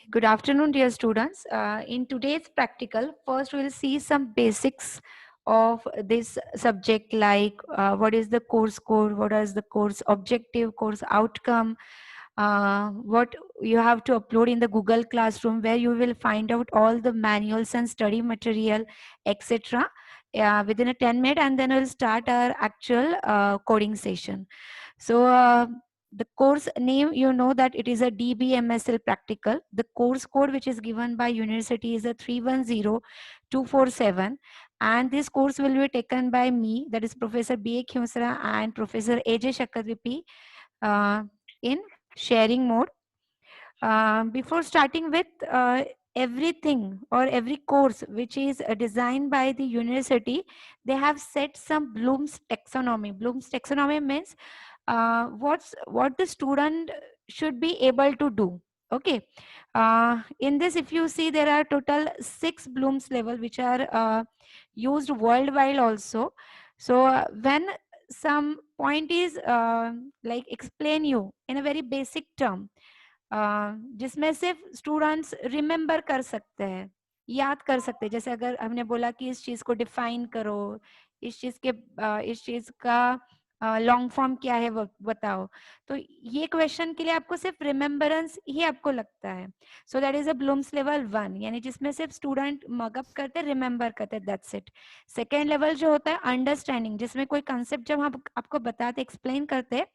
Good afternoon, dear students. In today's practical, first we'll see some basics of this subject, like what is the course code, what is the course objective, course outcome, what you have to upload in the Google Classroom, where you will find out all the manuals and study material, etc. Within a 10 minute, and then we'll start our actual coding session. So the course name, you know that it is a DBMSL practical. The course code which is given by university is a 310247, and this course will be taken by me, that is Professor B.A. Khusra and Professor A.J. Shakadvipi uh, in sharing mode. Before starting with everything or every course which is designed by the university, they have set some Bloom's taxonomy. Bloom's taxonomy means what the student should be able to do. Okay. In this, if you see, there are total 6 Bloom's level which are used worldwide also. So when some point is like explain you in a very basic term, जिसमें सिर्फ students remember कर सकते हैं, याद कर सकते हैं। जैसे अगर हमने बोला कि इस चीज को डिफाइन करो, इस चीज के इस चीज का लॉन्ग फॉर्म क्या है वो बताओ, तो ये क्वेश्चन के लिए आपको सिर्फ रिमेम्बरेंस ही आपको लगता है। So that is a Bloom's level 1, यानी जिसमें सिर्फ स्टूडेंट मगअप करते, रिमेम्बर करते, दैट्स इट। सेकेंड लेवल जो होता है अंडरस्टैंडिंग, जिसमें कोई कंसेप्ट जब हम आपको बताते, एक्सप्लेन करते,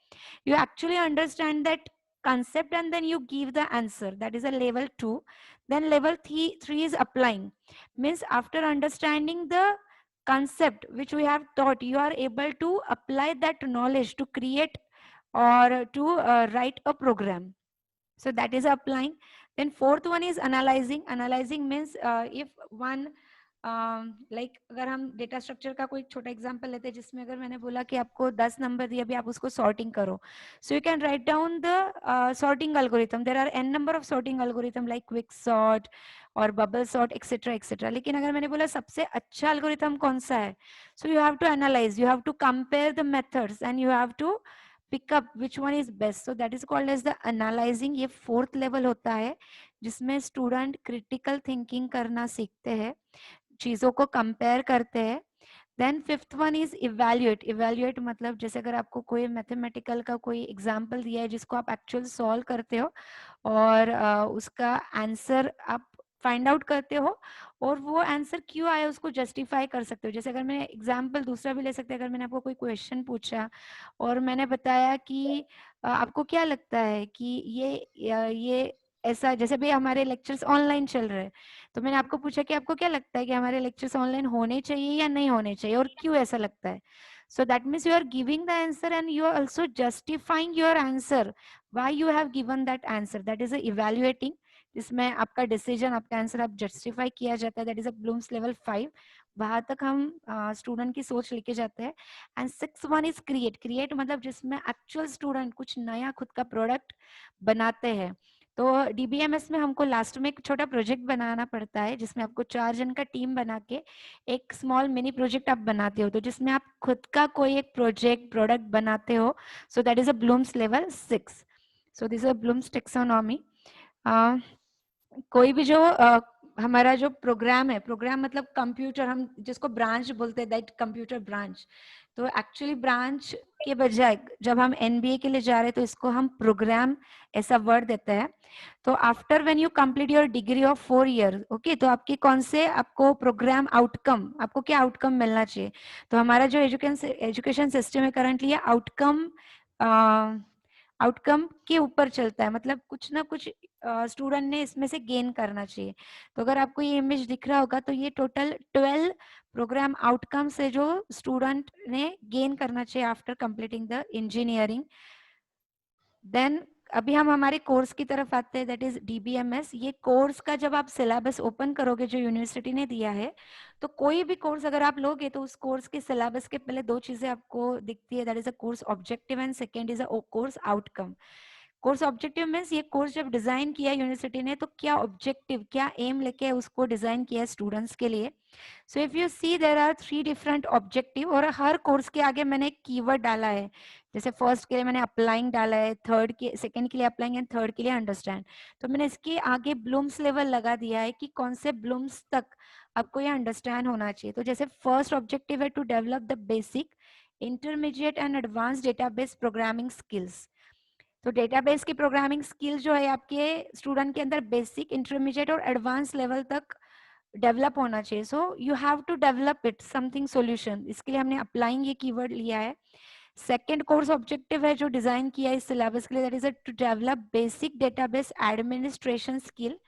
you actually understand that concept and then you give the answer. That is a level 2. Then level 3 is applying, means after understanding the concept which we have taught, you are able to apply that knowledge to create or to write a program. So that is applying. Then fourth one is analyzing. Analyzing means if one like अगर हम data structure का कोई छोटा example लेते हैं, जिसमें अगर मैंने बोला कि आपको 10 नंबर दिया, अभी आप उसको सॉर्टिंग करो, so you can write down the sorting algorithm. There are n number of sorting algorithm like quick sort और बबल सॉर्ट एक्सेट्रा एक्सेट्रा. लेकिन अगर मैंने बोला सबसे अच्छा एल्गोरिथम कौन सा है, so you have to analyse, you have to compare the methods and you have to pick up which one is best. So that is called as the analyzing. ये fourth level होता है, जिसमें student critical thinking करना सीखते हैं, चीजों को compare करते हैं. Then fifth one is evaluate. Evaluate मतलब जैसे अगर आपको कोई मैथमेटिकल का कोई एग्जांपल दिया है जिसको आप एक्चुअल सॉल्व करते हो और उसका आंसर आप फाइंड आउट करते हो, और वो आंसर क्यों आया उसको जस्टिफाई कर सकते हो. जैसे अगर मैं एग्जांपल दूसरा भी ले सकते हैं, अगर मैंने आपको कोई क्वेश्चन पूछा और मैंने बताया कि आपको क्या लगता है कि ये ऐसा, जैसे भी हमारे लेक्चर्स ऑनलाइन चल रहे हैं, तो मैंने आपको पूछा कि आपको क्या लगता है कि हमारे लेक्चर्स ऑनलाइन होने चाहिए या नहीं होने चाहिए और क्यों ऐसा लगता है. So that means you are giving the answer and you are also justifying your answer, why you have given that answer. That is evaluating, जिसमें आपका डिसीजन, आपका आंसर आप जस्टिफाई किया जाता है. That is a Bloom's level 5. वहां तक हम स्टूडेंट की सोच लेके जाते हैं. And six one is create. Create मतलब जिसमें एक्चुअल स्टूडेंट कुछ नया खुद का प्रोडक्ट बनाते हैं. तो डीबीएमएस में हमको लास्ट में एक छोटा प्रोजेक्ट बनाना पड़ता है, जिसमें आपको 4 जन का टीम बना के एक स्मॉल मिनी प्रोजेक्ट आप बनाते हो, तो जिसमें आप खुद का कोई एक प्रोजेक्ट प्रोडक्ट बनाते हो. So that is a Bloom's level 6. So this is a Bloom's taxonomy. कोई भी जो हमारा जो प्रोग्राम है, प्रोग्राम मतलब कंप्यूटर, हम जिसको ब्रांच बोलते हैं, दैट कंप्यूटर ब्रांच. तो एक्चुअली ब्रांच के बजाय जब हम एनबीए के लिए जा रहे हैं तो इसको हम प्रोग्राम ऐसा वर्ड देते हैं. तो after when you complete your degree of 4 year, okay, तो आपकी कौन से आपको प्रोग्राम आउटकम, आपको क्या आउटकम मिलना चाहिए. तो हमारा जो एजुकेशन सिस्टम है करंटली, आउटकम आउटकम के ऊपर चलता है. मतलब कुछ ना कुछ स्टूडेंट ने इसमें से गेन करना चाहिए. तो अगर आपको ये इमेज दिख रहा होगा, तो ये टोटल 12 प्रोग्राम आउटकम है जो स्टूडेंट ने गेन करना चाहिए after completing the engineering. Then अभी हम हमारे कोर्स की तरफ आते हैं, दैट इज डीबीएमएस. ये कोर्स का जब आप सिलेबस ओपन करोगे जो यूनिवर्सिटी ने दिया है, तो कोई भी कोर्स अगर आप लोगे तो उस कोर्स के सिलेबस के पहले 2 चीजें आपको दिखती है, that is a course objective and second is a course outcome. Course objective means ये कोर्स जब डिजाइन किया यूनिवर्सिटी ने तो क्या ऑब्जेक्टिव, क्या एम लेके उसको डिजाइन किया स्टूडेंट्स के लिए. So if you see there are 3 different objective और हर कोर्स के आगे मैंने एक कीवर्ड डाला है. जैसे फर्स्ट के लिए मैंने अप्लाइंग डाला है, थर्ड के सेकंड के लिए अप्लाइंग एंड थर्ड के लिए अंडरस्टैंड. तो मैंने इसके आगे ब्लूम्स लेवल लगा दिया है कि कौन से ब्लूम्स तक आपको ये अंडरस्टैंड होना चाहिए. तो जैसे फर्स्ट ऑब्जेक्टिव है to develop the basic, intermediate and advance database programming skills. तो डेटाबेस की प्रोग्रामिंग स्किल जो है आपके स्टूडेंट के अंदर बेसिक, इंटरमीडिएट और एडवांस लेवल तक डेवलप होना चाहिए. So you have to develop it something solution. इसके लिए हमने अप्लाइंग ये कीवर्ड लिया है. सेकेंड कोर्स ऑब्जेक्टिव है जो डिजाइन किया है इस सिलेबस के लिए, that is to develop basic database administration skill.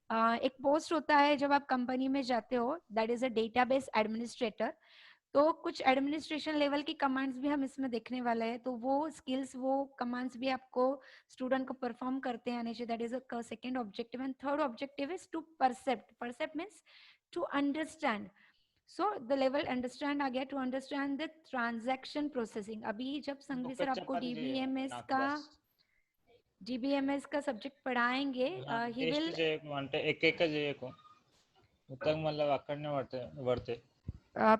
एक पोस्ट होता है जब आप कंपनी में जाते हो, that is a database administrator. तो कुछ एडमिनिस्ट्रेशन लेवल की कमांड्स भी हम इसमें देखने वाले हैं. तो वो स्किल्स, वो कमांड्स भी आपको स्टूडेंट को परफॉर्म करते हैं आने चाहिए. That is a second objective. And third objective is to percept. Percept means to understand. So the level understand आ गया, to understand the transaction processing. अभी जब संघवी सर आपको डीबीएमएस का सब्जेक्ट पढ़ाएंगे, ही विल అంటే ఎక్క చేయకు మొత్తం మళ్ళీ అక్కడనే పడతాయి.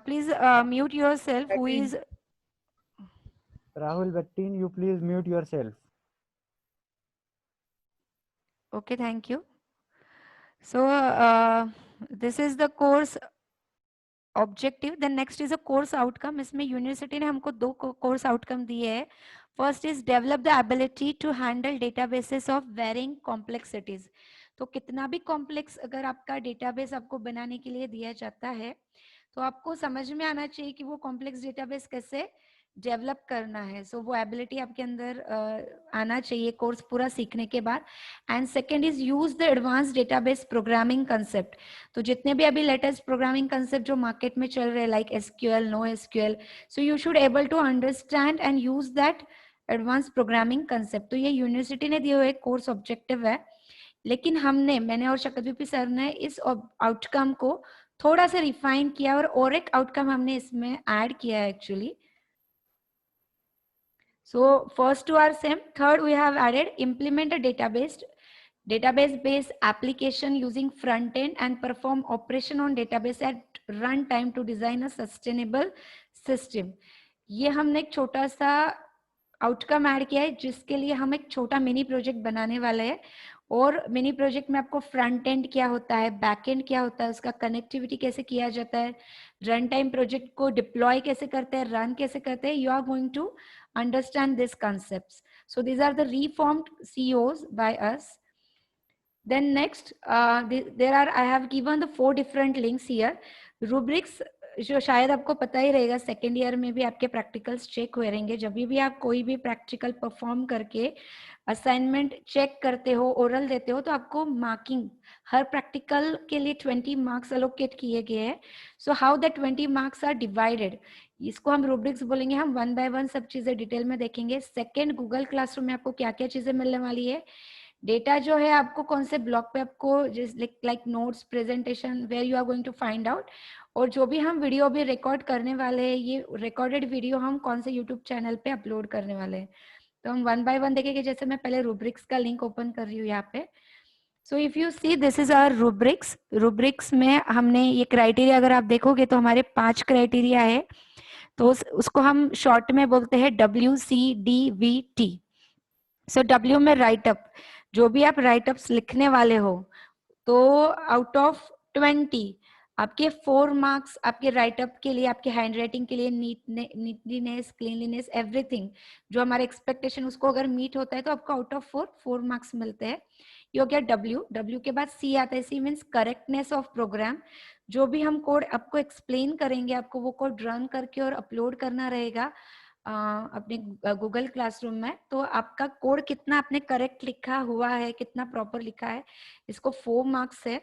Please mute yourself. Who is Rahul Bettin, you please mute yourself. Okay, thank you. So this is the course objective. Then next is a course outcome. इसमें यूनिवर्सिटी ने हमको 2 कोर्स आउटकम दिए हैं. First is develop the ability to handle databases of varying complexities. तो कितना भी complex अगर आपका डेटाबेस आपको बनाने के लिए दिया जाता है तो आपको समझ में आना चाहिए कि वो कॉम्प्लेक्स डेटाबेस कैसे डेवलप करना है. सो वो एबिलिटी आपके अंदर आना चाहिए कोर्स पूरा सीखने के बाद. And second is use the advance database programming concept. तो जितने भी अभी लेटेस्ट प्रोग्रामिंग कंसेप्ट जो मार्केट में चल रहे हैं like SQL, no SQL, so you should able to understand and use that advance programming concept. तो ये यूनिवर्सिटी ने दिए हुए कोर्स ऑब्जेक्टिव है, लेकिन मैंने और शकदवीपी सर ने इस आउटकम को थोड़ा सा रिफाइन किया और एक आउटकम हमने इसमें ऐड किया है actually. So first two are same. Third, we have added implement a database-based application using front end and perform operation on database at runtime to design a sustainable system. ये हमने एक छोटा सा outcome add किया है जिसके लिए हम एक छोटा मिनी प्रोजेक्ट बनाने वाले हैं. और मिनी प्रोजेक्ट में आपको फ्रंट एंड क्या होता है, बैक एंड क्या होता है, उसका कनेक्टिविटी कैसे किया जाता है, रन टाइम प्रोजेक्ट को डिप्लॉय कैसे करते हैं, रन कैसे करते हैं, you are going to understand these concepts. So these are the reformed COs by us. Then next, I have given the 4 different links here. Rubrics जो शायद आपको पता ही रहेगा, सेकेंड ईयर में भी आपके प्रैक्टिकल्स चेक हुए रहेंगे. जब भी आप कोई भी प्रैक्टिकल परफॉर्म करके असाइनमेंट चेक करते हो, ओरल देते हो, तो आपको मार्किंग हर प्रैक्टिकल के लिए 20 मार्क्स अलोकेट किए गए हैं. So how the 20 marks are divided, इसको हम रूब्रिक्स बोलेंगे. हम 1 बाय 1 सब चीजें डिटेल में देखेंगे. सेकेंड, गूगल क्लासरूम में आपको क्या क्या चीजें मिलने वाली है. डेटा जो है आपको कौन से ब्लॉक पे आपको like notes, presentation, where you are going to find out. और जो भी हम वीडियो भी रिकॉर्ड करने वाले हैं, ये रिकॉर्डेड वीडियो हम कौन से यूट्यूब चैनल पे अपलोड करने वाले हैं. तो हम 1 बाय 1 देखेंगे. जैसे मैं पहले रूब्रिक्स का लिंक ओपन कर रही हूँ यहाँ पे. So if you see this is our rubrics में हमने ये क्राइटेरिया अगर आप देखोगे तो हमारे 5 क्राइटेरिया है. तो उसको हम शॉर्ट में बोलते हैं WCDVT. सो W में राइटअप, जो भी आप राइटअप्स लिखने वाले हो, तो आउट ऑफ 20 आपके 4 मार्क्स आपके राइटअप के लिए, आपके हैंड राइटिंग के लिए, नीटलीनेस, क्लीनलीनेस, एवरीथिंग जो हमारे एक्सपेक्टेशन उसको अगर मीट होता है तो आपको आउट ऑफ 4 मार्क्स मिलते हैं. ये हो गया W के बाद C आता है. C means correctness of program. जो भी हम कोड आपको एक्सप्लेन करेंगे, आपको वो कोड रन करके और अपलोड करना रहेगा अपने गूगल क्लासरूम में. तो आपका कोड कितना आपने करेक्ट लिखा हुआ है, कितना प्रॉपर लिखा है, इसको 4 मार्क्स है.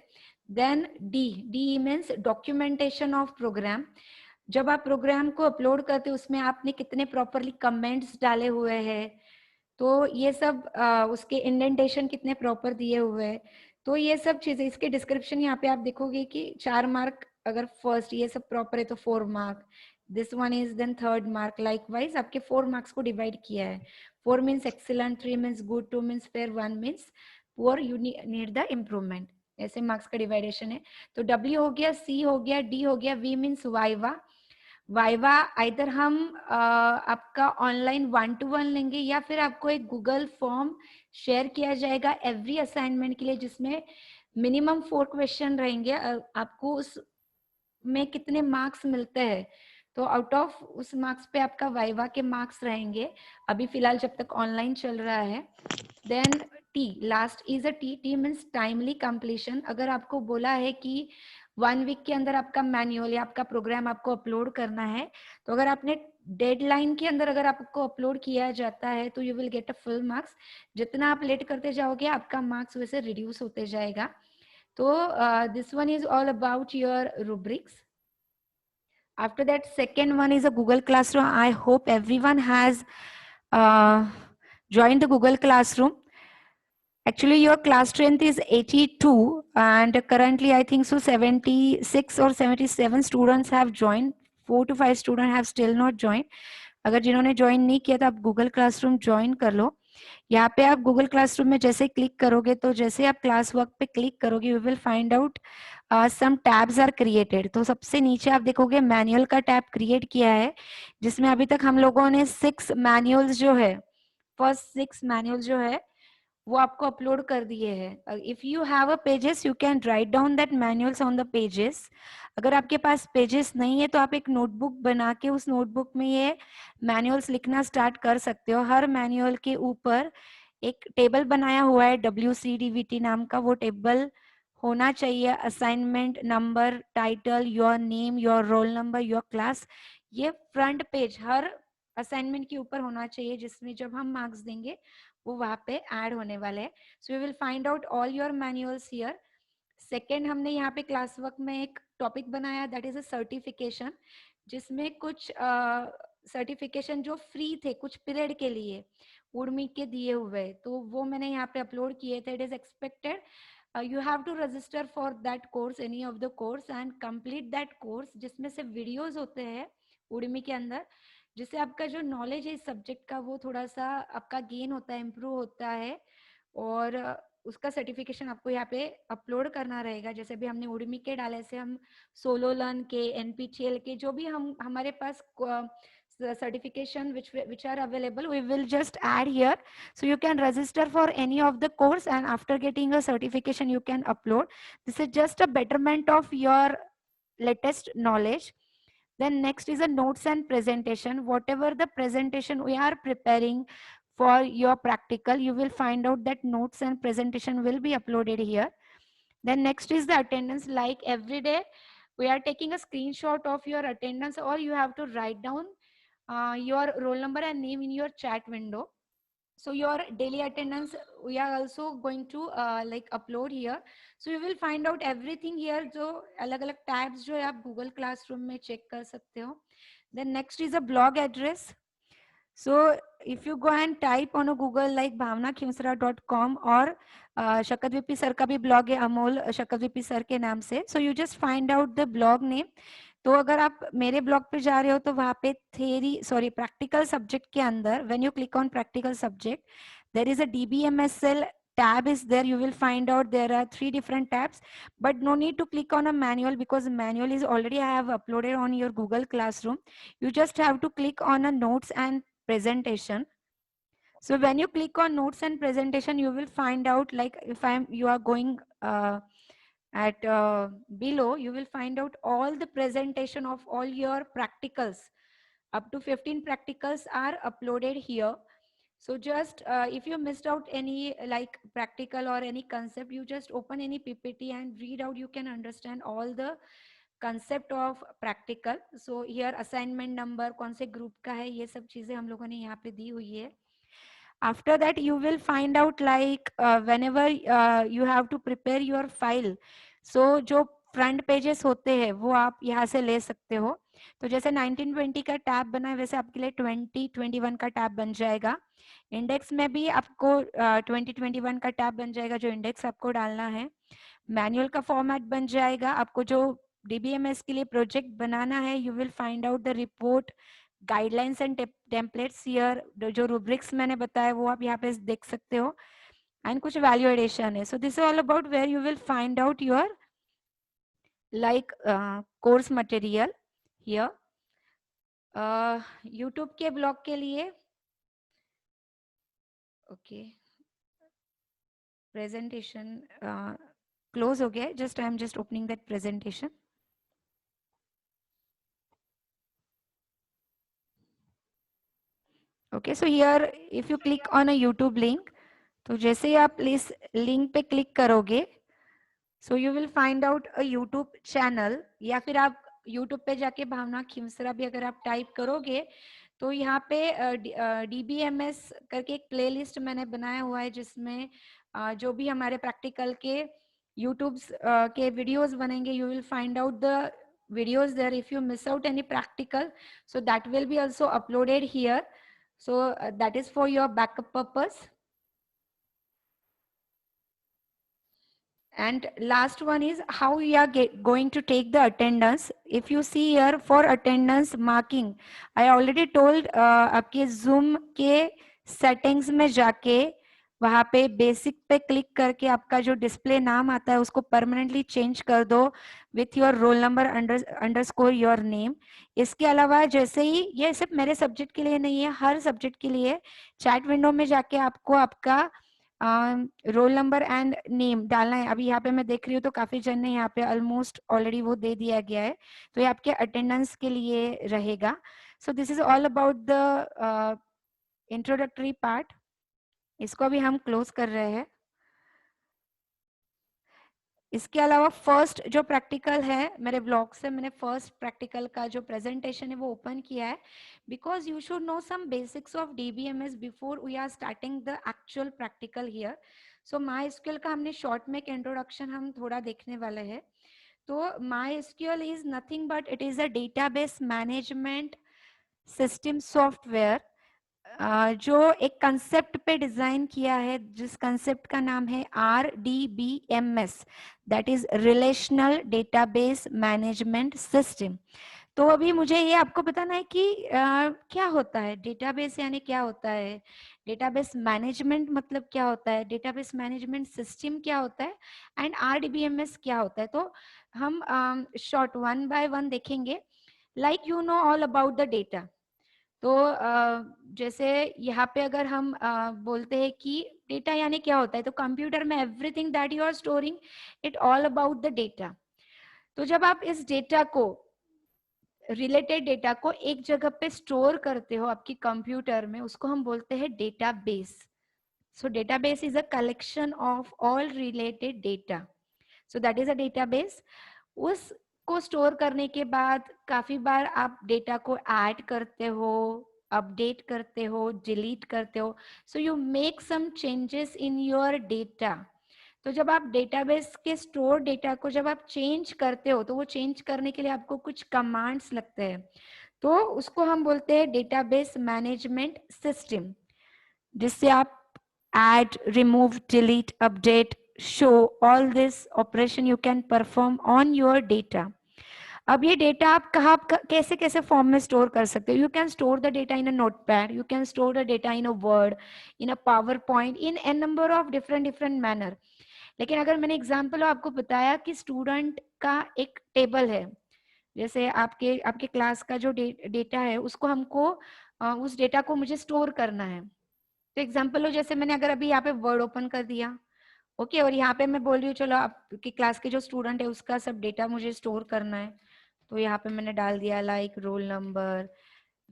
Then D means documentation of program. जब आप प्रोग्राम को अपलोड करते हो उसमें आपने कितने प्रॉपरली कमेंट्स डाले हुए हैं, तो ये सब उसके इंडेंटेशन कितने प्रॉपर दिए हुए हैं. तो ये सब चीजें, इसके डिस्क्रिप्शन यहाँ पे आप देखोगे कि 4 मार्क अगर फर्स्ट ये सब प्रॉपर है तो 4 mark, this one is then 3rd mark. Likewise आपके 4 मार्क्स को डिवाइड किया है. 4 means excellent, 3 means good, 2 means fair, 1 means poor, you need the improvement. ऐसे मार्क्स का डिवाइडेशन है. तो W हो गया, C हो गया, D हो गया, V मीन्स वाइवा. वाइवा इधर हम आपका ऑनलाइन 1-to-1 लेंगे या फिर आपको एक गूगल फॉर्म शेयर किया जाएगा एवरी असाइनमेंट के लिए, जिसमें मिनिमम 4 क्वेश्चन रहेंगे. आपको उस में कितने मार्क्स मिलते हैं, तो आउट ऑफ उस मार्क्स पे आपका वाइवा के मार्क्स रहेंगे अभी फिलहाल जब तक ऑनलाइन चल रहा है. Then T, last is a T means timely completion. अगर आपको बोला है कि 1 वीक के अंदर आपका मैनुअल या आपका प्रोग्राम आपको अपलोड करना है, तो अगर आपने डेडलाइन के अंदर अगर आपको अपलोड किया जाता है तो you will get a full marks. जितना आप लेट करते जाओगे आपका मार्क्स वैसे रिड्यूस होते जाएगा. तो this one is all about your rubrics. After that, second one is a Google Classroom. I hope everyone has joined the Google Classroom. Actually, your class strength is 82 and currently I think so 76 or 77 students have joined. 4 to 5 students have still not joined. अगर जिन्होंने join नहीं किया तो आप Google classroom join कर लो. यहाँ पे आप गूगल क्लासरूम में जैसे क्लिक करोगे तो जैसे आप क्लास वर्क पे क्लिक करोगे you will find out some tabs are created. तो सबसे नीचे आप देखोगे मैनुअल का टैब क्रिएट किया है, जिसमें अभी तक हम लोगों ने 6 मैनुअल्स जो है, फर्स्ट 6 मैनुअल्स जो है वो आपको अपलोड कर दिए हैं. If you have a pages you can write down that manuals on the pages. अगर आपके पास पेजेस नहीं है तो आप एक नोटबुक बना के उस नोटबुक में ये मैनुअल्स लिखना स्टार्ट कर सकते हो. हर मैनुअल के ऊपर एक टेबल बनाया हुआ है WCDVT नाम का, वो टेबल होना चाहिए. Assignment number, title, your name, your roll number, your class, ये फ्रंट पेज हर असाइनमेंट के ऊपर होना चाहिए, जिसमें जब हम मार्क्स देंगे वो वहां पे ऐड होने वाले हैं. So you will find out all your manuals here. Second, हमने यहाँ पे क्लास वर्क में एक टॉपिक बनाया दैट इज अ सर्टिफिकेशन, जिसमें कुछ सर्टिफिकेशन जो फ्री थे कुछ पीरियड के लिए उर्मी के दिए हुए, तो वो मैंने यहाँ पे अपलोड किए थे. It is expected you have to register for that course, any of the course and complete that course, जिसमें से वीडियोस होते हैं उर्मी के अंदर, जिससे आपका जो नॉलेज है इस सब्जेक्ट का वो थोड़ा सा आपका गेन होता है, इम्प्रूव होता है. और उसका सर्टिफिकेशन आपको यहाँ पे अपलोड करना रहेगा. जैसे भी हमने उर्मी के डाले से हम सोलो लर्न के, NPTEL के जो भी हम हमारे पास certification which are available we will just add here, so you can register for any of the course and after getting a certification you can upload. This is just a betterment of your latest knowledge. Then next is a notes and presentation. Whatever the presentation we are preparing for your practical, you will find out that notes and presentation will be uploaded here. Then next is the attendance. Like every day we are taking a screenshot of your attendance, or you have to write down your roll number and name in your chat window. So your daily attendance we are also going to like upload here. So you will find out everything here. जो अलग-अलग tabs जो है आप Google Classroom में check कर सकते हो. Then next is a blog address. So if you go and type on a Google like bhavnakhimsra.com और शकत वीपी सर का भी blog है अमोल शकत वीपी सर के नाम से. So you just find out the blog name. तो अगर आप मेरे ब्लॉग पे जा रहे हो तो वहाँ पे प्रैक्टिकल सब्जेक्ट के अंदर when you click on practical subject there is a DBMSL tab is there. You will find out there are 3 different tabs, but no need to click on a manual because manual is already I have uploaded on your Google Classroom. You just have to click on a notes and presentation. So when you click on notes and presentation, you will find out like if you are going at below, you will find out all the presentation of all your practicals. Up to 15 practicals are uploaded here. So just if you missed out any like practical or any concept, you just open any PPT and read out. You can understand all the concept of practical. So here assignment number, कौन से group का है, ये सब चीजें हम लोगों ने यहाँ पे दी हुई है. After that, you will find out like whenever you have to prepare your file. So जो फ्रंट पेजेस होते हैं वो आप यहाँ से ले सकते हो. तो जैसे 1920 का टैब बना है वैसे आपके लिए 2021 का टैब बन जाएगा. इंडेक्स में भी आपको 2021 का टैब बन जाएगा जो इंडेक्स आपको डालना है. मैनुअल का फॉर्मेट बन जाएगा. आपको जो DBMS के लिए प्रोजेक्ट बनाना है, you will find out the report guidelines and templates here, जो रूब्रिक्स मैंने बताया वो आप यहाँ पे देख सकते हो, एंड कुछ वैल्यू एडिशन है. So this is all about where you will find out your like course material here. YouTube के ब्लॉग के लिए ओके प्रेजेंटेशन क्लोज हो गया है. Just I am just opening that presentation. Okay, so here if you click on a YouTube link, तो जैसे ही आप इस लिंक पे क्लिक करोगे, so you will find out a YouTube channel, या फिर आप YouTube पे जाके भावना खिमसरा भी अगर आप टाइप करोगे तो यहाँ पे DBMS करके एक प्लेलिस्ट मैंने बनाया हुआ है जिसमें जो भी हमारे प्रैक्टिकल के YouTube के वीडियोस बनेंगे, you will find out the videos there. If you miss out any practical, so that will be also uploaded here. So that is for your backup purpose. And last one is how we are going to take the attendance. If you see here for attendance marking, I already told आपके Zoom के settings में जाके वहाँ पे basic पे click करके आपका जो डिस्प्ले नाम आता है उसको परमानेंटली चेंज कर दो with your roll number underscore your name. इसके अलावा जैसे ही, ये सिर्फ मेरे सब्जेक्ट के लिए नहीं है, हर सब्जेक्ट के लिए चैट विंडो में जाके आपको आपका रोल नंबर एंड नेम डालना है. अभी यहाँ पे मैं देख रही हूँ तो काफी जन ने यहाँ पे ऑलमोस्ट ऑलरेडी वो दे दिया गया है, तो ये आपके अटेंडेंस के लिए रहेगा. सो this is all about the introductory part. इसको भी हम क्लोज कर रहे हैं. इसके अलावा फर्स्ट जो प्रैक्टिकल है मेरे ब्लॉग से, मैंने फर्स्ट प्रैक्टिकल का जो प्रेजेंटेशन है वो ओपन किया है because you should know some basics of DBMS before we are starting the actual practical here. So MySQL का हमने शॉर्ट में एक इंट्रोडक्शन हम थोड़ा देखने वाले हैं. तो MySQL is nothing but it is a database management system software जो एक कंसेप्ट पे डिजाइन किया है, जिस कंसेप्ट का नाम है RDBMS, that is relational database management system. तो अभी मुझे ये आपको बताना है कि क्या होता है डेटाबेस, यानी क्या होता है डेटाबेस मैनेजमेंट, मतलब क्या होता है डेटाबेस मैनेजमेंट सिस्टम, क्या होता है, एंड RDBMS क्या होता है. तो हम शॉर्ट वन बाय वन देखेंगे. Like you know all about the data. तो जैसे यहाँ पे अगर हम बोलते हैं कि डेटा यानी क्या होता है, तो कंप्यूटर में everything that you are storing it all about the data. तो जब आप इस डेटा को, रिलेटेड डेटा को एक जगह पे स्टोर करते हो आपकी कंप्यूटर में, उसको हम बोलते हैं database. So database is a collection of all related data. So that is a database. उस को स्टोर करने के बाद काफी बार आप डेटा को ऐड करते हो, अपडेट करते हो, डिलीट करते हो. So you make some changes in your data. तो जब आप डेटाबेस के स्टोर डेटा को जब आप चेंज करते हो तो वो चेंज करने के लिए आपको कुछ कमांड्स लगते हैं, तो उसको हम बोलते हैं डेटाबेस मैनेजमेंट सिस्टम, जिससे आप add, remove, delete, update, show, all this operation you can perform on your data. अब ये डेटा आप कहाँ कैसे कैसे फॉर्म में स्टोर कर सकते हो. You can store the data in a notepad, you can store the data in a word, in a power point, in an number of different manner. लेकिन अगर मैंने एग्जाम्पल आपको बताया कि स्टूडेंट का एक टेबल है, जैसे आपके आपके क्लास का जो डेटा है उसको हमको उस डेटा को मुझे स्टोर करना है. तो एग्जाम्पल हो, जैसे मैंने अगर अभी यहाँ पे वर्ड ओपन कर दिया, ओके, और यहाँ पे मैं बोल रही हूँ चलो आपकी क्लास के जो स्टूडेंट है उसका सब डेटा मुझे स्टोर करना है. तो यहाँ पे मैंने डाल दिया लाइक रोल नंबर,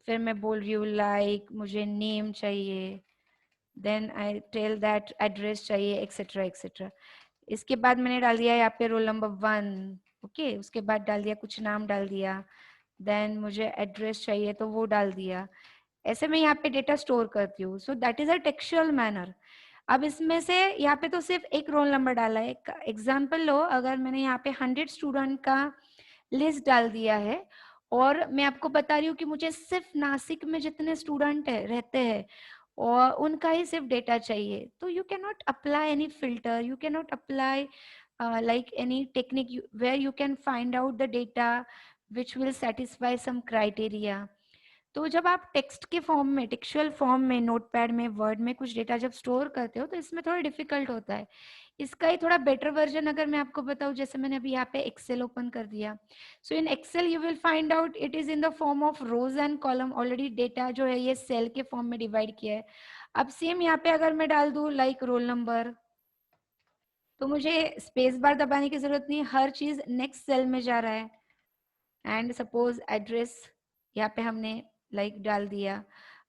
फिर मैं बोल रही हूँ लाइक मुझे नेम चाहिए, then I tell that address चाहिए, एक्सेट्रा एक्सेट्रा. इसके बाद मैंने डाल दिया यहाँ पे रोल नंबर 1, ओके, उसके बाद डाल दिया कुछ नाम डाल दिया, देन मुझे एड्रेस चाहिए तो वो डाल दिया. ऐसे मैं यहाँ पे डेटा स्टोर करती हूँ. सो that is a textual manner. अब इसमें से यहाँ पे तो सिर्फ एक रोल नंबर डाला है. एग्जाम्पल लो, अगर मैंने यहाँ पे 100 स्टूडेंट का लिस्ट डाल दिया है और मैं आपको बता रही हूँ कि मुझे सिर्फ नासिक में जितने स्टूडेंट है रहते हैं और उनका ही सिर्फ डेटा चाहिए, तो you can not apply any filter, you can not apply like any technique where you can find out the data which will satisfy some criteria. तो जब आप टेक्स्ट के फॉर्म में, टेक्सचुअल फॉर्म में, नोटपैड में, word में कुछ data जब स्टोर करते हो तो इसमें थोड़ा डिफिकल्ट होता है। इसका ही थोड़ा बेटर वर्जन अगर मैं आपको बताऊं, जैसे मैंने अभी यहाँ पे एक्सेल ओपन कर दिया, so in Excel you will find out it is in the form of rows and column. Already data जो है ये सेल के फॉर्म में डिवाइड किया है। अब सेम यहाँ पे अगर मैं डाल दूं लाइक रोल नंबर, तो मुझे स्पेस बार दबाने की जरूरत नहीं, हर चीज नेक्स्ट सेल में जा रहा है। एंड सपोज एड्रेस यहाँ पे हमने लाइक डाल दिया।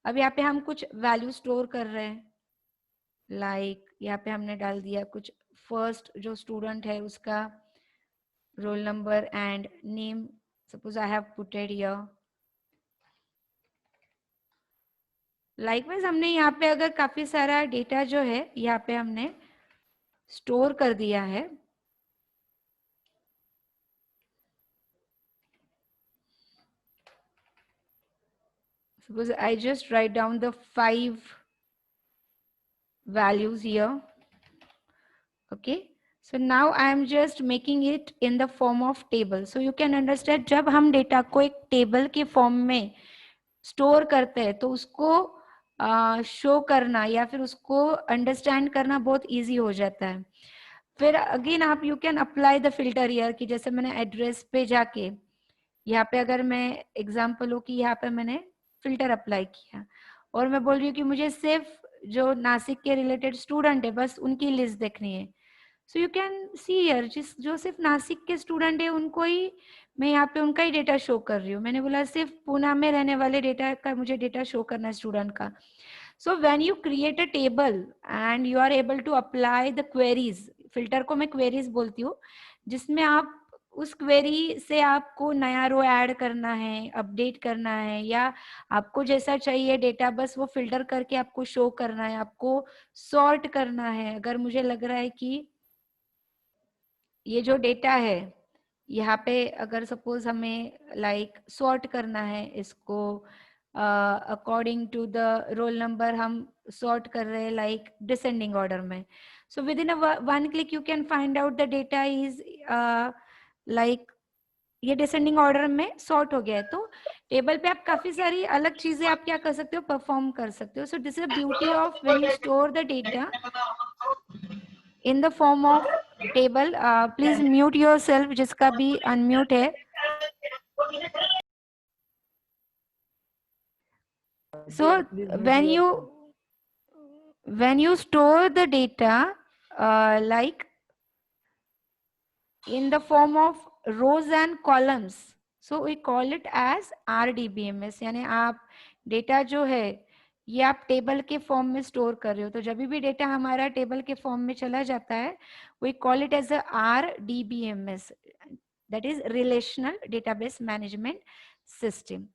अब यहाँ पे हम कुछ वैल्यू स्टोर कर रहे हैं, लाइक यहाँ पे हमने डाल दिया कुछ फर्स्ट जो स्टूडेंट है उसका roll number and name, suppose I have putted here. Likewise हमने यहाँ पे अगर काफी सारा डेटा जो है यहाँ पे हमने स्टोर कर दिया है। Suppose I just write down the 5 values here. Okay. So now I am just making it in the form of table. So you can understand जब हम डेटा को एक टेबल के फॉर्म में स्टोर करते हैं तो उसको शो करना या फिर उसको अंडरस्टैंड करना बहुत इजी हो जाता है। फिर अगेन आप you can apply the filter year की जैसे मैंने एड्रेस पे जाके यहाँ पे अगर मैं एग्जाम्पल हो कि यहाँ पे मैंने फिल्टर अप्लाई किया और मैं बोल रही हूँ कि मुझे सिर्फ जो नासिक के रिलेटेड स्टूडेंट है बस उनकी लिस्ट देखनी है। So you can see here जो सिर्फ नासिक के स्टूडेंट है उनको ही मैं यहाँ पे उनका ही डेटा शो कर रही हूँ। मैंने बोला सिर्फ पुणे में रहने वाले डेटा का मुझे डेटा शो करना है स्टूडेंट का। So when you create a table and you are able to apply the queries, filter को मैं क्वेरीज बोलती हूँ, जिसमें आप उस क्वेरी से आपको नया रो ऐड करना है, अपडेट करना है या आपको जैसा चाहिए डेटा बस वो फिल्टर करके आपको शो करना है, आपको सॉर्ट करना है। अगर मुझे लग रहा है कि ये जो डेटा है यहाँ पे अगर सपोज हमें लाइक सॉर्ट करना है इसको according to the roll number, हम सॉर्ट कर रहे हैं लाइक डिसेंडिंग ऑर्डर में। So within one click you can find out the data is like ये डिसेंडिंग ऑर्डर में सॉर्ट हो गया है। तो टेबल पे आप काफी सारी अलग चीजें आप क्या कर सकते हो, परफॉर्म कर सकते हो। सो this is the beauty of when you store the data in the form of table. Please mute yourself जिसका भी unmute है। So Please mute when yourself. you store the data like in the form of rows and columns, so we call it as RDBMS। यानी आप data जो है ये आप table के फॉर्म में स्टोर कर रहे हो। तो जब भी डेटा हमारा टेबल के फॉर्म में चला जाता है we call it as a RDBMS, that is relational database management system.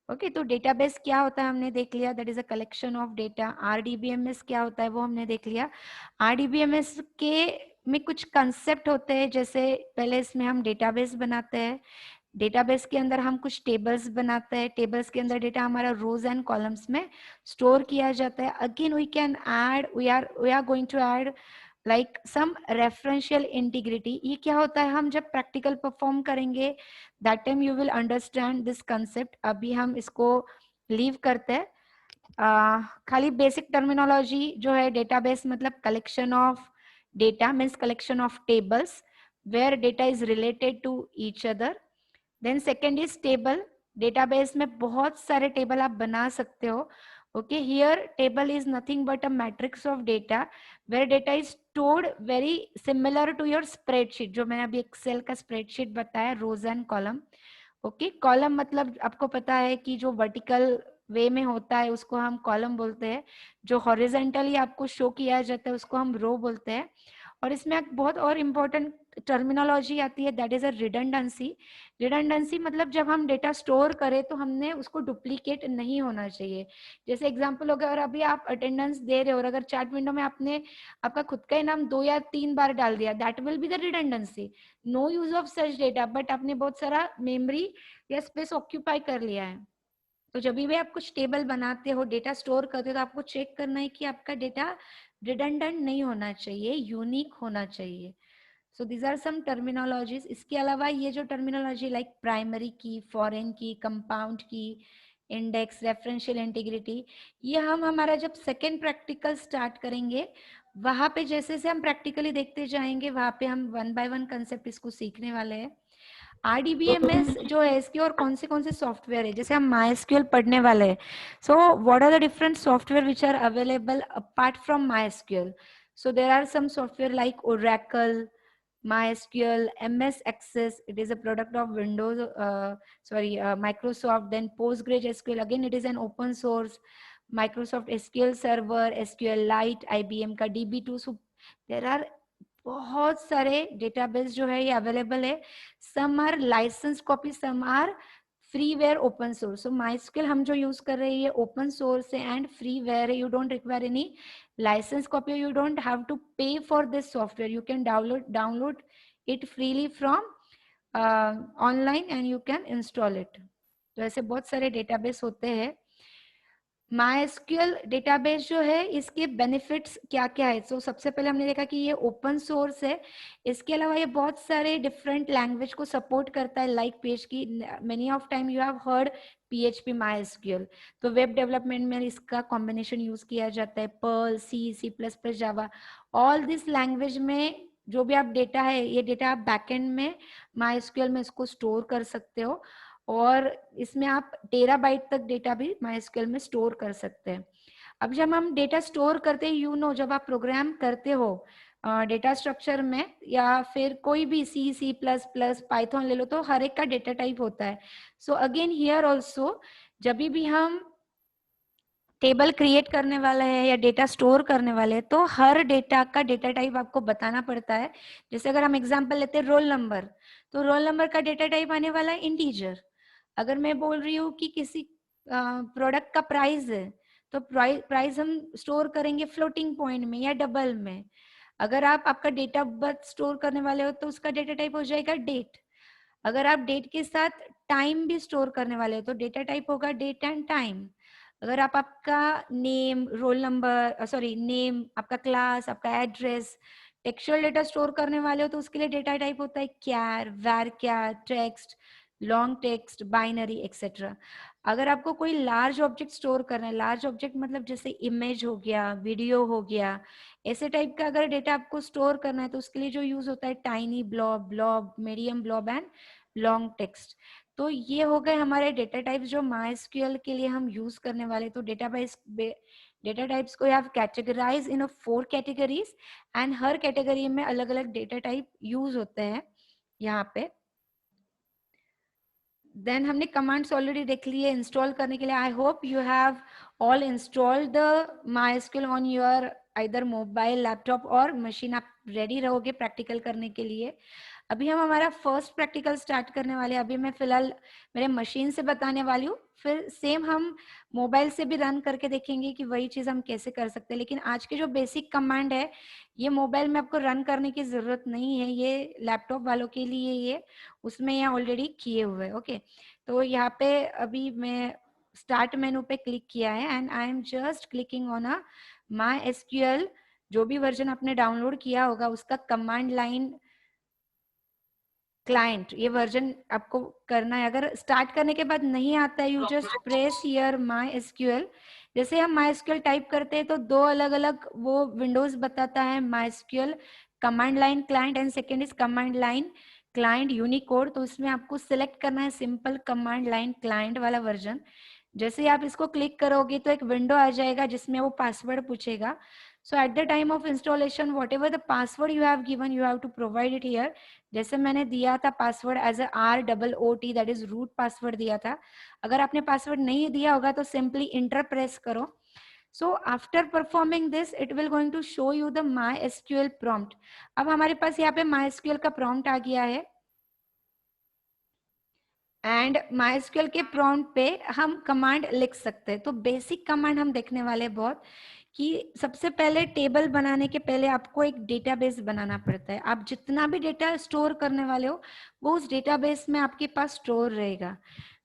Okay, तो डेटाबेस क्या होता है हमने देख लिया, that is a collection of data. RDBMS क्या होता है वो हमने देख लिया। RDBMS के में कुछ कंसेप्ट होते हैं, जैसे पहले इसमें हम डेटाबेस बनाते हैं, डेटाबेस के अंदर हम कुछ टेबल्स बनाते हैं, टेबल्स के अंदर डेटा हमारा रोज एंड कॉलम्स में स्टोर किया जाता है। Again we can add, we are going to add like some referential integrity. ये क्या होता है, हम जब प्रैक्टिकल परफॉर्म करेंगे that time you will understand this concept. अभी हम इसको लीव करते हैं। खाली बेसिक टर्मिनोलॉजी जो है, डेटाबेस मतलब collection of data means collection of tables where data is related to each other. Then second is table, database में बहुत सारे टेबल आप बना सकते हो। Okay, here table is nothing but a matrix of data where data is stored very similar to your spreadsheet, जो मैंने अभी एक्सेल का स्प्रेडशीट बताया, rows and column. Okay, column मतलब आपको पता है कि जो वर्टिकल वे में होता है उसको हम कॉलम बोलते हैं, जो हॉरिजेंटली आपको शो किया जाता है उसको हम रो बोलते हैं। और इसमें एक बहुत और इम्पोर्टेंट टर्मिनोलॉजी आती है, that is a redundancy. Redundancy मतलब जब हम डेटा स्टोर करें तो हमने उसको डुप्लीकेट नहीं होना चाहिए। जैसे एग्जांपल हो गया, और अभी आप अटेंडेंस दे रहे हो और अगर चैट विंडो में आपने आपका खुद का ही नाम 2 या 3 बार डाल दिया, that will be the redundancy. No use of such data, but आपने बहुत सारा मेमोरी या स्पेस ऑक्यूपाई कर लिया है। तो जब भी आप कुछ टेबल बनाते हो, डेटा स्टोर करते हो, तो आपको चेक करना है कि आपका डेटा रिडंडेंट नहीं होना चाहिए, यूनिक होना चाहिए। So these are some terminologies. इसके अलावा ये जो terminology like primary key, foreign key, compound key, index, referential integrity, ये हम हमारा जब सेकेंड प्रैक्टिकल स्टार्ट करेंगे वहां पे जैसे से हम प्रैक्टिकली देखते जाएंगे वहां पे हम वन बाय वन कंसेप्ट इसको सीखने वाले हैं। RDBMS जो है इसके और कौन से सॉफ्टवेयर है, जैसे हम MySQL पढ़ने वाले हैं, so what are the different software which are available apart from MySQL? So there are some software like Oracle, MySQL, MS Access, it is a product of Windows, Microsoft. Then PostgreSQL, again it is an open source. Microsoft SQL Server, SQLite, IBM का DB2. So there are बहुत सारे database जो है ये available है. Some are licence copy, some are freeware open source. So MySQL हम जो use कर रहे हैं ये ओपन सोर्स है एंड फ्रीवेयर है. You don't require any license copy, you don't have to pay for this software. You can download it freely from online and you can install it. तो ऐसे बहुत सारे डेटाबेस होते हैं. MySQL database जो है इसके बेनिफिट्स क्या क्या है? तो सबसे पहले हमने देखा कि ये ओपन सोर्स है. इसके अलावा ये बहुत सारे डिफरेंट लैंग्वेज को सपोर्ट करता है, like PHP. Many of time you have heard PHP MySQL. तो वेब डेवलपमेंट में इसका कॉम्बिनेशन यूज किया जाता है. Perl, C++, Java, all this language में जो भी आप डेटा है ये डेटा आप बैकएंड में MySQL में इसको स्टोर कर सकते हो और इसमें आप टेराबाइट तक डेटा भी MySQL में स्टोर कर सकते हैं. अब जब हम डेटा स्टोर करते हैं, जब आप प्रोग्राम करते हो डेटा स्ट्रक्चर में या फिर कोई भी C++, पाइथन ले लो, तो हर एक का डेटा टाइप होता है. सो अगेन हियर ऑल्सो जब भी हम टेबल क्रिएट करने वाला है या डेटा स्टोर करने वाले हैं तो हर डेटा का डेटा टाइप आपको बताना पड़ता है. जैसे अगर हम एग्जांपल लेते हैं रोल नंबर, तो रोल नंबर का डेटा टाइप आने वाला है इंटीजर. अगर मैं बोल रही हूँ कि किसी प्रोडक्ट का प्राइस है तो प्राइस हम स्टोर करेंगे फ्लोटिंग पॉइंट में या डबल में. अगर आप आपका डेट ऑफ बर्थ स्टोर करने वाले हो तो उसका डेटा टाइप हो जाएगा डेट. अगर आप डेट के साथ टाइम भी स्टोर करने वाले हो तो डेटा टाइप होगा डेट एंड टाइम. अगर आप आपका नेम, रोल नंबर, नेम, आपका क्लास, आपका एड्रेस, टेक्सचुअल डेटा स्टोर करने वाले हो तो उसके लिए डेटा टाइप होता है Kyar, varchar, text, long text, binary, etcetera. अगर आपको कोई लार्ज ऑब्जेक्ट स्टोर करना है, लार्ज ऑब्जेक्ट मतलब जैसे इमेज हो गया, वीडियो हो गया, ऐसे टाइप का अगर डेटा आपको स्टोर करना है तो उसके लिए जो यूज होता है tiny blob, medium blob and long text. तो ये हो गए हमारे डेटा टाइप्स जो MySQL के लिए हम यूज करने वाले. तो डेटा टाइप्स को have categorise in 4 categories and हर कैटेगरी में अलग अलग डेटा टाइप यूज होते हैं यहाँ पे. देन हमने कमांड्स ऑलरेडी देख लिए इंस्टॉल करने के लिए. I hope you have all installed the MySQL on your either mobile, laptop और मशीन. आप रेडी रहोगे प्रैक्टिकल करने के लिए. अभी हम हमारा फर्स्ट प्रैक्टिकल स्टार्ट करने वाले हैं. अभी मैं फिलहाल मेरे मशीन से बताने वाली हूँ, फिर सेम हम मोबाइल से भी रन करके देखेंगे कि वही चीज हम कैसे कर सकते हैं. लेकिन आज के जो बेसिक कमांड है ये मोबाइल में आपको रन करने की जरूरत नहीं है, ये लैपटॉप वालों के लिए ये उसमें यहाँ ऑलरेडी किए हुए हैं. ओके, तो यहाँ पे अभी मैं स्टार्ट मेनू पे क्लिक किया है and I am just clicking on a MySQL. जो भी वर्जन आपने डाउनलोड किया होगा उसका कमांड लाइन क्लाइंट, ये वर्जन आपको करना है. अगर स्टार्ट करने के बाद नहीं आता है, you just press here MySQL. जैसे हम MySQL टाइप करते हैं तो 2 अलग अलग वो विंडोज बताता है, MySQL command line client and second is command line client Unicode. तो उसमें आपको सिलेक्ट करना है सिंपल कमांड लाइन क्लाइंट वाला वर्जन. जैसे ही आप इसको क्लिक करोगे तो एक विंडो आ जाएगा जिसमें वो पासवर्ड पूछेगा. So at the time of installation, whatever the password you have given, you have to provide it here. जैसे मैंने दिया था password as a ROOT, that is root password दिया था. अगर आपने पासवर्ड नहीं दिया होगा तो सिंपली इंटर प्रेस करो. So after performing this, it will going to show you the MySQL prompt. अब हमारे पास यहाँ पे MySQL का prompt आ गया है एंड MySQL के prompt पे हम कमांड लिख सकते हैं. तो बेसिक कमांड हम देखने वाले बहुत कि सबसे पहले टेबल बनाने के पहले आपको एक डेटाबेस बनाना पड़ता है. आप जितना भी डेटा स्टोर करने वाले हो वो उस डेटाबेस में आपके पास स्टोर रहेगा.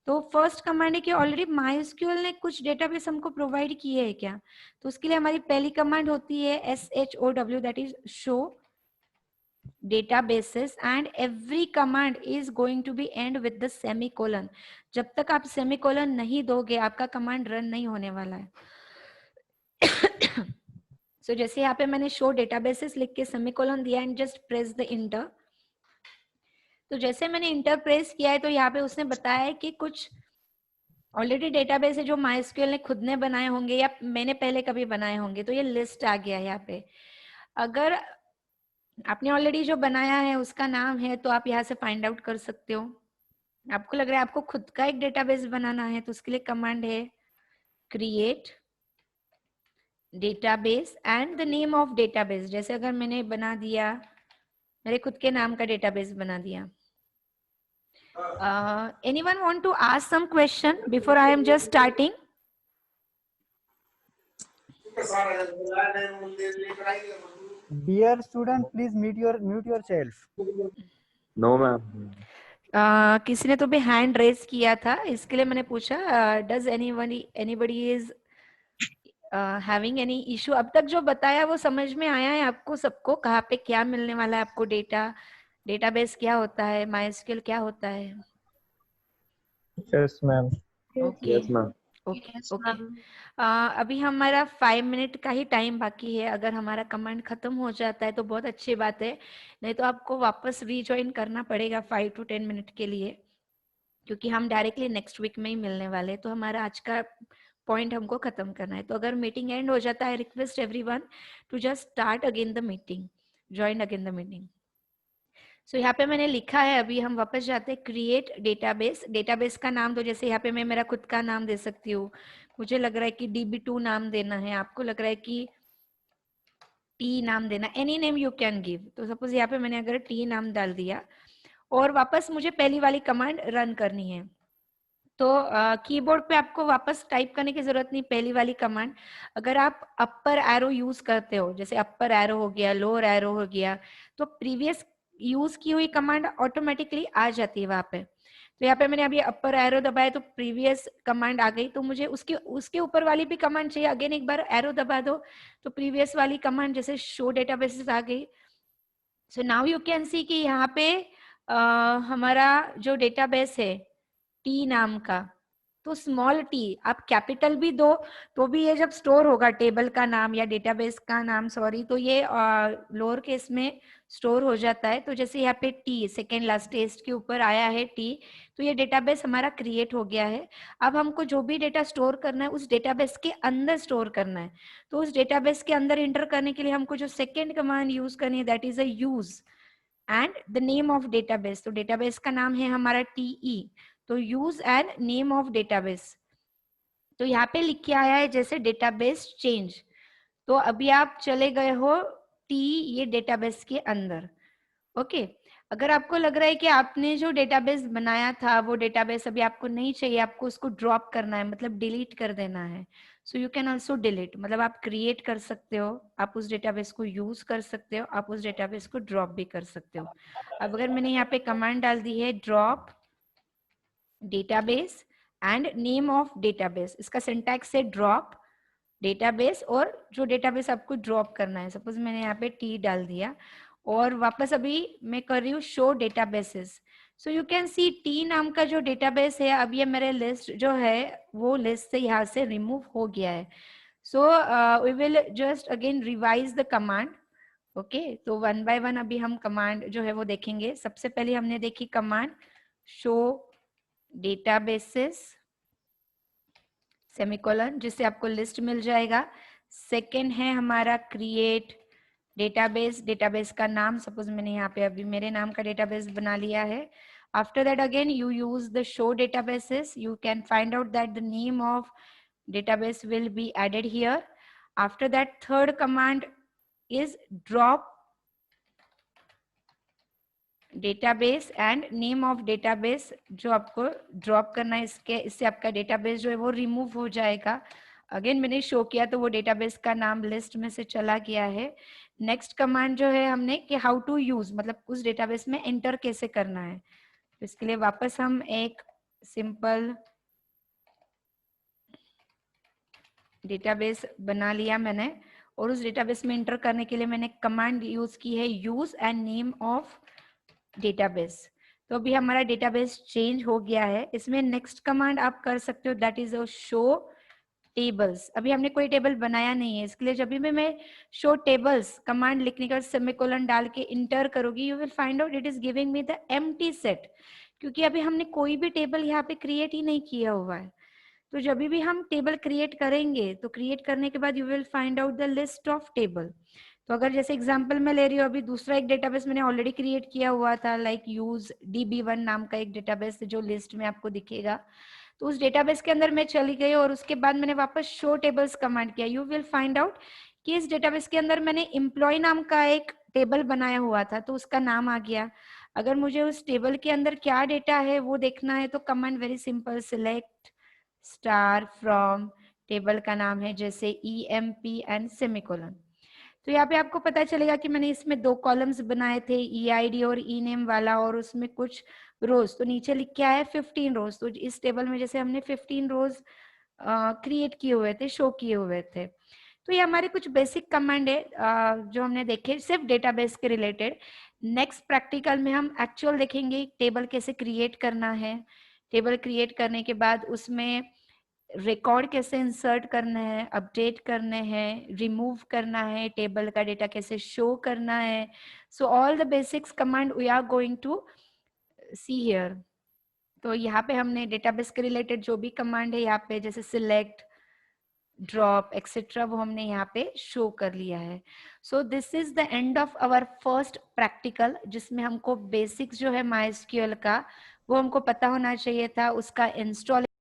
तो फर्स्ट कमांड है कि ऑलरेडी MySQL ने कुछ डेटाबेस हमको प्रोवाइड किए है क्या. तो उसके लिए हमारी पहली कमांड होती है SHOW, that is show databases, and every command is going to be end with the semicolon. जब तक आप semicolon नहीं दोगे आपका कमांड रन नहीं होने वाला है. So जैसे यहाँ पे मैंने show databases लिख के semicolon दिया and just press the enter. तो जैसे मैंने इंटर प्रेस किया है तो यहाँ पे उसने बताया है कि कुछ ऑलरेडी डेटाबेस है जो MySQL ने खुद ने बनाए होंगे या मैंने पहले कभी बनाए होंगे, तो ये लिस्ट आ गया है यहाँ पे. अगर आपने ऑलरेडी जो बनाया है उसका नाम है तो आप यहाँ से फाइंड आउट कर सकते हो. आपको लग रहा है आपको खुद का एक डेटाबेस बनाना है तो उसके लिए कमांड है create database and the name of database. जैसे अगर मैंने बना दिया, मेरे खुद के नाम का डेटाबेस बना दिया. Anyone want to ask some question before I am just starting? Dear student, please mute yourself. No, ma'am. किसी ने तो भी हैंड रेज किया था, इसके लिए मैंने पूछा does anybody is having any issue. अब तक जो बताया वो समझ में आया है आपको सबको? कहाँ पे क्या मिलने वाला है आपको? डेटाबेस क्या होता है, MySQL क्या होता है? Yes, ma'am. Okay Yes, ma'am. Okay okay. अभी हमारा 5 मिनट का ही टाइम बाकी है. अगर हमारा कमांड खत्म हो जाता है तो बहुत अच्छी बात है, नहीं तो आपको वापस रीजॉइन करना पड़ेगा 5 to 10 मिनट के लिए, क्योंकि हम डायरेक्टली नेक्स्ट वीक में ही मिलने वाले हैं. तो हमारा आज का पॉइंट हमको खत्म करना है. तो अगर मीटिंग एंड हो जाता है, request everyone to just start again the meeting, join again the meeting. So यहाँ पे मैंने लिखा है, अभी हम वापस जाते हैं क्रिएट डेटाबेस. डेटाबेस का नाम तो जैसे यहाँ पे मैं मेरा खुद का नाम दे सकती हूँ. मुझे लग रहा है कि DB2 नाम देना है, आपको लग रहा है कि T नाम देना, any name you can give. तो सपोज यहाँ पे मैंने अगर T नाम डाल दिया और वापस मुझे पहली वाली कमांड रन करनी है, तो कीबोर्ड पे आपको वापस टाइप करने की जरूरत नहीं. पहली वाली कमांड अगर आप अपर एरो यूज करते हो, जैसे अपर एरो हो गया, लोअर एरो हो गया, तो प्रीवियस यूज की हुई कमांड ऑटोमेटिकली आ जाती है वहां पे. तो यहाँ पे मैंने अभी अपर एरो दबाया तो प्रीवियस कमांड आ गई. तो मुझे उसके ऊपर वाली भी कमांड चाहिए, अगेन एक बार एरो दबा दो तो प्रीवियस वाली कमांड जैसे शो डेटाबेसेस आ गई. So now you can see कि यहाँ पे हमारा जो डेटाबेस है T नाम का, तो स्मॉल t आप कैपिटल भी दो तो भी ये जब स्टोर होगा टेबल का नाम या डेटाबेस का नाम, सॉरी, तो ये लोअर केस में स्टोर हो जाता है. तो जैसे यहाँ पे T सेकेंड लास्ट टेस्ट के ऊपर आया है T, तो ये डेटाबेस हमारा क्रिएट हो गया है. अब हमको जो भी डेटा स्टोर करना है उस डेटाबेस के अंदर स्टोर करना है. तो उस डेटाबेस के अंदर इंटर करने के लिए हमको जो सेकेंड कमांड यूज करनी है that is a use and the name of database. तो डेटाबेस का नाम है हमारा TE, तो use and name of database. तो यहाँ पे लिख के आया है जैसे डेटाबेस चेंज. तो अभी आप चले गए हो T ये डेटाबेस के अंदर. ओके. अगर आपको लग रहा है कि आपने जो डेटाबेस बनाया था वो डेटाबेस अभी आपको नहीं चाहिए, आपको उसको ड्रॉप करना है, मतलब डिलीट कर देना है, so you can also delete. मतलब आप क्रिएट कर सकते हो, आप उस डेटाबेस को यूज कर सकते हो, आप उस डेटाबेस को ड्रॉप भी कर सकते हो. अब अगर मैंने यहाँ पे कमांड डाल दी है drop database and name of database, इसका सिंटैक्स है ड्रॉप डेटाबेस और जो डेटाबेस आपको ड्रॉप करना है. सपोज मैंने यहाँ पे T डाल दिया और वापस अभी मैं कर रही हूँ show databases. So you can see T नाम का जो डेटाबेस है, अब ये मेरे लिस्ट जो है वो लिस्ट से यहाँ से रिमूव हो गया है. So we will just again revise the command. Okay, तो वन बाय वन अभी हम कमांड जो है वो देखेंगे. सबसे पहले हमने देखी कमांड शो डेटाबेसेस सेमीकोलन, जिससे आपको लिस्ट मिल जाएगा. सेकेंड है हमारा क्रिएट डेटाबेस, डेटाबेस का नाम, सपोज मैंने यहाँ पे अभी मेरे नाम का डेटाबेस बना लिया है. After that again you use the show databases, you can find out that the name of database will be added here. After that third command is drop database and name of database, जो आपको drop करना है, इससे आपका database जो है वो remove हो जाएगा. अगेन मैंने शो किया तो वो डेटाबेस का नाम लिस्ट में से चला गया है. नेक्स्ट कमांड जो है हमने कि हाउ टू यूज, मतलब उस डेटाबेस में एंटर कैसे करना है. तो इसके लिए वापस हम एक सिंपल डेटाबेस बना लिया मैंने और उस डेटाबेस में इंटर करने के लिए मैंने कमांड यूज की है use and name of database. तो अभी हमारा डेटाबेस चेंज हो गया है। इसमें नेक्स्ट कमांड आप कर सकते हो, दैट इज शो टेबल्स। अभी हमने कोई टेबल बनाया नहीं है, इसके लिए जब भी मैं शो टेबल्स कमांड लिखने का सेमीकोलन डाल के इंटर करोगी, you will find out it is giving me the empty set, क्योंकि अभी हमने कोई भी टेबल यहाँ पे क्रिएट ही नहीं किया हुआ है। तो जब भी हम टेबल क्रिएट करेंगे तो क्रिएट करने के बाद you will find out the list of table. तो अगर जैसे एग्जांपल मैं ले रही हूँ, अभी दूसरा एक डेटाबेस मैंने ऑलरेडी क्रिएट किया हुआ था, लाइक यूज db1 नाम का एक डेटाबेस जो लिस्ट में आपको दिखेगा। तो उस डेटाबेस के अंदर मैं चली गई और उसके बाद मैंने वापस शो टेबल्स कमांड किया। यू विल फाइंड आउट कि इस डेटाबेस के अंदर मैंने एम्प्लॉय नाम का एक टेबल बनाया हुआ था, तो उसका नाम आ गया। अगर मुझे उस टेबल के अंदर क्या डेटा है वो देखना है तो command very simple, select star from, table का नाम है जैसे emp एंड सेमीकोलन। तो यहाँ पे आपको पता चलेगा कि मैंने इसमें 2 कॉलम्स बनाए थे, eid और ename वाला, और उसमें कुछ रोज। तो नीचे लिख के आया 15 रोज। तो इस टेबल में जैसे हमने 15 रोज क्रिएट किए हुए थे, शो किए हुए थे। तो ये हमारे कुछ बेसिक कमांड है जो हमने देखे सिर्फ डेटाबेस के रिलेटेड। नेक्स्ट प्रैक्टिकल में हम एक्चुअल देखेंगे टेबल कैसे क्रिएट करना है, टेबल क्रिएट करने के बाद उसमें रिकॉर्ड कैसे इंसर्ट करना है, अपडेट करने हैं, रिमूव करना है, टेबल का डेटा कैसे शो करना है। So all the basics command we are going to see here. तो यहाँ पे हमने डेटाबेस के रिलेटेड जो भी कमांड है यहाँ पे जैसे सिलेक्ट, ड्रॉप एक्सेट्रा, वो हमने यहाँ पे शो कर लिया है। So this is the end of our first practical, जिसमें हमको बेसिक्स जो है MySQL का वो हमको पता होना चाहिए था, उसका इंस्टॉल